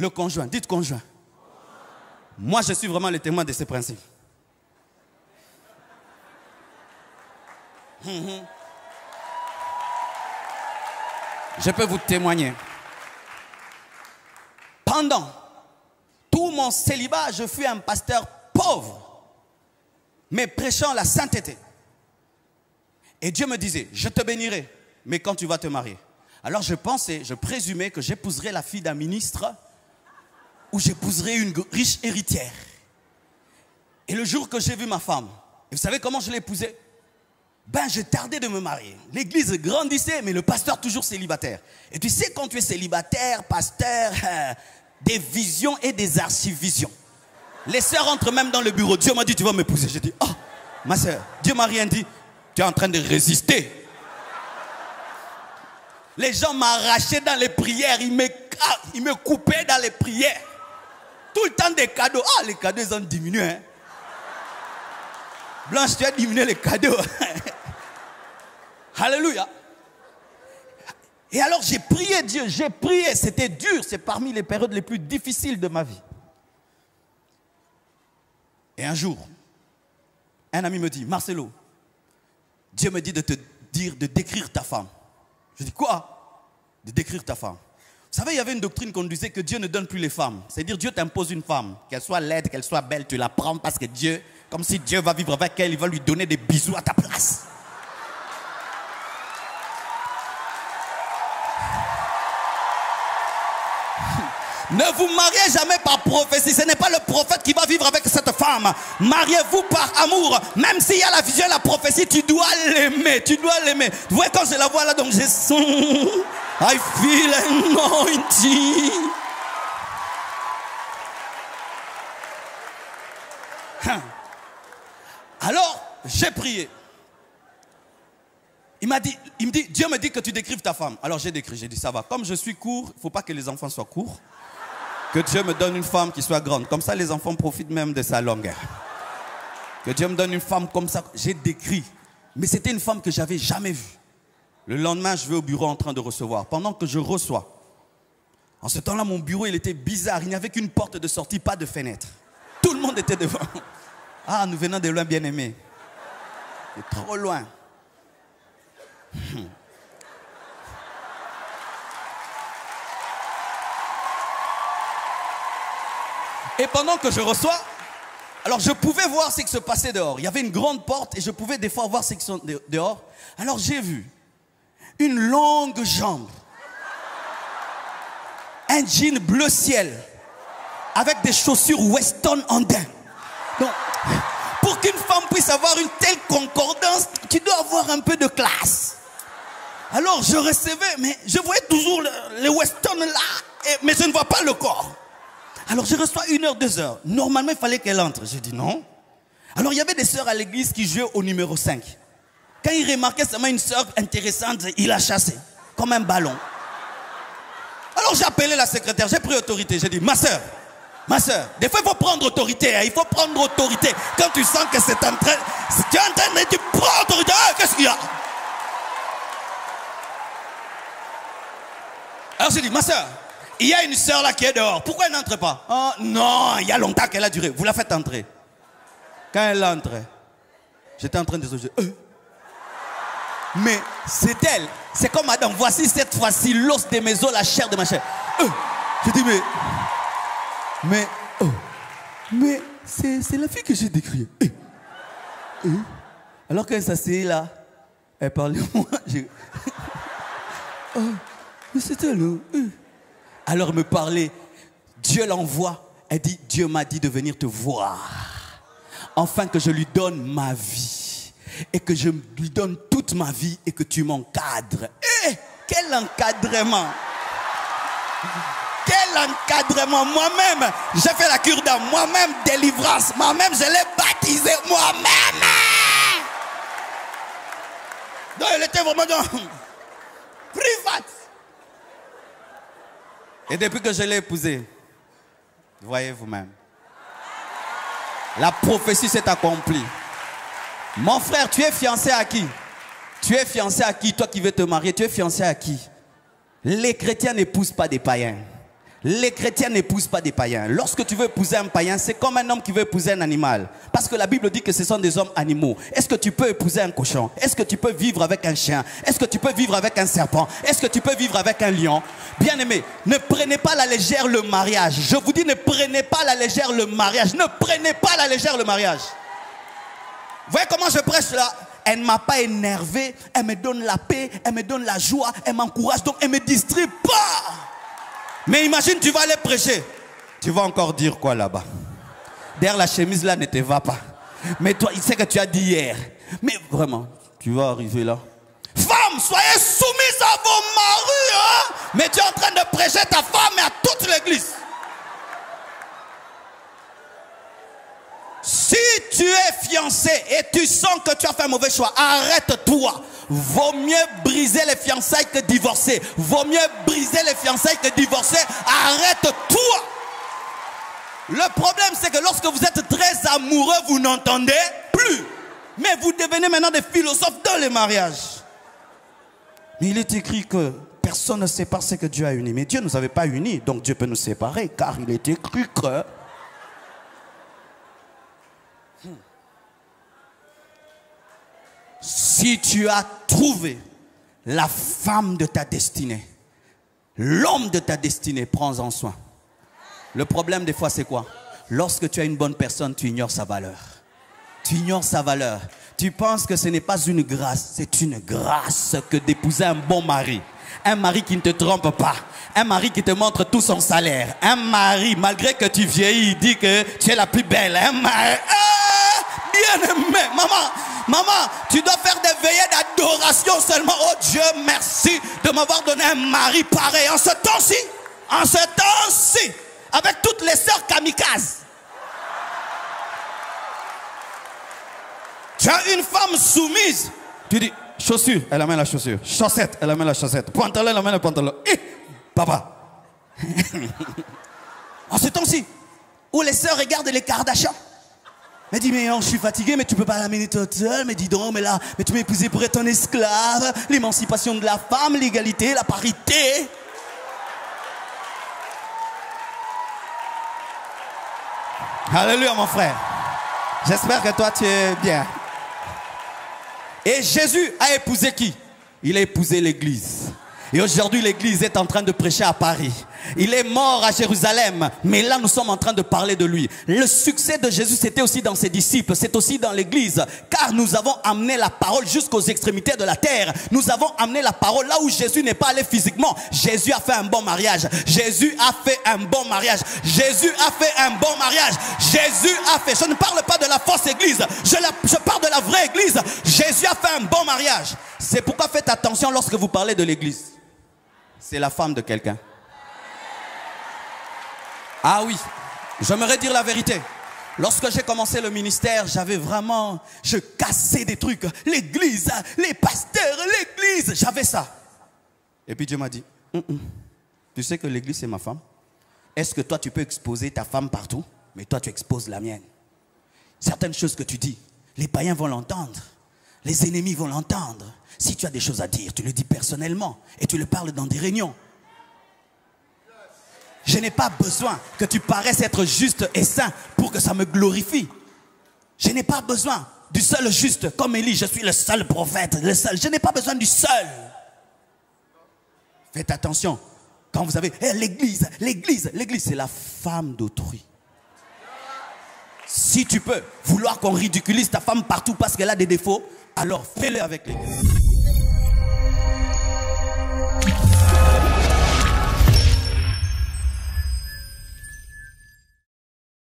Le conjoint, dites conjoint. Moi, je suis vraiment le témoin de ces principes. Je peux vous témoigner. Pendant tout mon célibat, je fus un pasteur pauvre, mais prêchant la sainteté. Et Dieu me disait, je te bénirai, mais quand tu vas te marier. Alors je pensais, je présumais que j'épouserais la fille d'un ministre ou j'épouserais une riche héritière. Et le jour que j'ai vu ma femme, et vous savez comment je l'ai épousée? Ben, je tardais de me marier. L'église grandissait, mais le pasteur toujours célibataire. Et tu sais, quand tu es célibataire, pasteur, des visions et des archivisions. Les sœurs entrent même dans le bureau. Dieu m'a dit, tu vas m'épouser. J'ai dit, oh, ma sœur, Dieu m'a rien dit. Tu es en train de résister. Les gens m'arrachaient dans les prières. Ils me coupaient dans les prières. Tout le temps des cadeaux. Ah, les cadeaux, ils ont diminué. Hein. Blanche, tu as diminué les cadeaux. Alléluia. Et alors j'ai prié Dieu, j'ai prié. C'était dur, c'est parmi les périodes les plus difficiles de ma vie. Et un jour, un ami me dit, Marcelo, Dieu me dit de te dire de décrire ta femme. Je dis, quoi? De décrire ta femme. Vous savez, il y avait une doctrine qu'on disait que Dieu ne donne plus les femmes. C'est-à-dire, Dieu t'impose une femme, qu'elle soit laide, qu'elle soit belle, tu la prends parce que Dieu, comme si Dieu va vivre avec elle, il va lui donner des bisous à ta place. Ne vous mariez jamais par prophétie. Ce n'est pas le prophète qui va vivre avec cette femme. Mariez-vous par amour. Même s'il y a la vision et la prophétie, tu dois l'aimer. Tu dois l'aimer. Vous voyez quand je la vois là, donc je sens. I feel anointing. Alors, j'ai prié. Il me dit, Dieu me dit que tu décrives ta femme. Alors j'ai décrit, j'ai dit ça va. Comme je suis court, il ne faut pas que les enfants soient courts. Que Dieu me donne une femme qui soit grande. Comme ça, les enfants profitent même de sa longueur. Que Dieu me donne une femme comme ça. J'ai décrit. Mais c'était une femme que je n'avais jamais vue. Le lendemain, je vais au bureau en train de recevoir. Pendant que je reçois, en ce temps-là, mon bureau, il était bizarre. Il n'y avait qu'une porte de sortie, pas de fenêtre. Tout le monde était devant. Ah, nous venons de loin, bien-aimés. C'est trop loin. Et pendant que je reçois, alors je pouvais voir ce qui se passait dehors. Il y avait une grande porte et je pouvais des fois voir ce qui se passait dehors. Alors j'ai vu une longue jambe, un jean bleu ciel, avec des chaussures Weston andin. Donc, pour qu'une femme puisse avoir une telle concordance, tu dois avoir un peu de classe. Alors je recevais, mais je voyais toujours les Weston là, mais je ne vois pas le corps. Alors je reçois 1 heure, 2 heures. Normalement, il fallait qu'elle entre. J'ai dit non. Alors il y avait des sœurs à l'église qui jouaient au numéro 5. Quand il remarquait seulement une sœur intéressante, il la chassait, comme un ballon. Alors j'ai appelé la secrétaire, j'ai pris autorité. J'ai dit, ma sœur, des fois il faut prendre autorité. Hein, il faut prendre autorité. Quand tu sens que c'est en train, tu es en train de, tu prends autorité. Ah, qu'est-ce qu'il y a? Alors j'ai dit, ma sœur, il y a une sœur là qui est dehors. Pourquoi elle n'entre pas? Oh, non, il y a longtemps qu'elle a duré. Vous la faites entrer. Quand elle entre, j'étais en train de dire, mais c'est elle. C'est comme madame, voici cette fois-ci l'os de mes os, la chair de ma chair. Je dis, mais c'est la fille que j'ai décriée. Alors qu'elle s'assied là, elle parlait moi. Mais c'est elle. Alors elle me parlait, Dieu l'envoie. Elle dit, Dieu m'a dit de venir te voir, afin que je lui donne ma vie, et que je lui donne toute ma vie, et que tu m'encadres. Quel encadrement! Quel encadrement! Moi-même, j'ai fait la cure d'âme, moi-même délivrance, moi-même je l'ai baptisé, moi-même! Donc elle était vraiment dans privat. Et depuis que je l'ai épousée, voyez vous-même, la prophétie s'est accomplie. Mon frère, tu es fiancé à qui? Tu es fiancé à qui? Toi qui veux te marier, tu es fiancé à qui? Les chrétiens n'épousent pas des païens. Les chrétiens n'épousent pas des païens. Lorsque tu veux épouser un païen, c'est comme un homme qui veut épouser un animal. Parce que la Bible dit que ce sont des hommes animaux. Est-ce que tu peux épouser un cochon? Est-ce que tu peux vivre avec un chien? Est-ce que tu peux vivre avec un serpent? Est-ce que tu peux vivre avec un lion? Bien aimé, ne prenez pas à la légère le mariage. Je vous dis, ne prenez pas à la légère le mariage. Ne prenez pas à la légère le mariage. Vous voyez comment je prêche là? Elle ne m'a pas énervé, elle me donne la paix, elle me donne la joie, elle m'encourage, donc elle ne me distrait pas. Mais imagine, tu vas aller prêcher. Tu vas encore dire quoi là-bas? Derrière la chemise là ne te va pas. Mais toi, il sait que tu as dit hier. Mais vraiment, tu vas arriver là. Femmes, soyez soumises à vos maris. Hein? Mais tu es en train de prêcher ta femme et à toute l'église. Si tu es fiancé et tu sens que tu as fait un mauvais choix, arrête-toi. Vaut mieux briser les fiançailles que divorcer. Vaut mieux briser les fiançailles que divorcer. Arrête-toi. Le problème, c'est que lorsque vous êtes très amoureux, vous n'entendez plus. Mais vous devenez maintenant des philosophes dans les mariages. Mais il est écrit que personne ne sépare ce que Dieu a uni. Mais Dieu ne nous avait pas unis, donc Dieu peut nous séparer, car il est écrit que... Si tu as trouvé la femme de ta destinée, l'homme de ta destinée, prends-en soin. Le problème des fois c'est quoi? Lorsque tu as une bonne personne, tu ignores sa valeur. Tu ignores sa valeur. Tu penses que ce n'est pas une grâce, c'est une grâce que d'épouser un bon mari. Un mari qui ne te trompe pas. Un mari qui te montre tout son salaire. Un mari, malgré que tu vieillis, il dit que tu es la plus belle. Un mari, bien aimé, maman, tu dois faire des veillées d'adoration seulement. Oh Dieu, merci de m'avoir donné un mari pareil. En ce temps-ci, avec toutes les sœurs kamikazes. Tu as une femme soumise. Tu dis, chaussure, elle amène la chaussure. Chaussette, elle amène la chaussette. Pantalon, elle amène le pantalon. Papa. En ce temps-ci, où les sœurs regardent les Kardashians. Mais dis, mais non, je suis fatigué, mais tu peux pas l'amener toute seule. Mais dis donc, mais là, mais tu m'as épousé pour être un esclave. L'émancipation de la femme, l'égalité, la parité. Alléluia, mon frère. J'espère que toi, tu es bien. Et Jésus a épousé qui? Il a épousé l'église. Et aujourd'hui, l'église est en train de prêcher à Paris. Il est mort à Jérusalem, mais là, nous sommes en train de parler de lui. Le succès de Jésus, c'était aussi dans ses disciples, c'est aussi dans l'église, car nous avons amené la parole jusqu'aux extrémités de la terre. Nous avons amené la parole là où Jésus n'est pas allé physiquement. Jésus a fait un bon mariage. Jésus a fait un bon mariage. Jésus a fait un bon mariage. Jésus a fait. Je ne parle pas de la fausse église. Je parle de la vraie église. Jésus a fait un bon mariage. C'est pourquoi faites attention lorsque vous parlez de l'église. C'est la femme de quelqu'un. Ah oui, j'aimerais dire la vérité. Lorsque j'ai commencé le ministère, je cassais des trucs. L'église, les pasteurs, l'église, j'avais ça. Et puis Dieu m'a dit, tu sais que l'église c'est ma femme. Est-ce que toi tu peux exposer ta femme partout? Mais toi tu exposes la mienne. Certaines choses que tu dis, les païens vont l'entendre. Les ennemis vont l'entendre. Si tu as des choses à dire, tu le dis personnellement et tu le parles dans des réunions. Je n'ai pas besoin que tu paraisses être juste et saint pour que ça me glorifie. Je n'ai pas besoin du seul juste. Comme Élie, je suis le seul prophète, le seul. Je n'ai pas besoin du seul. Faites attention. Quand vous avez l'église, c'est la femme d'autrui. Si tu peux vouloir qu'on ridiculise ta femme partout parce qu'elle a des défauts, alors fais-le avec l'église.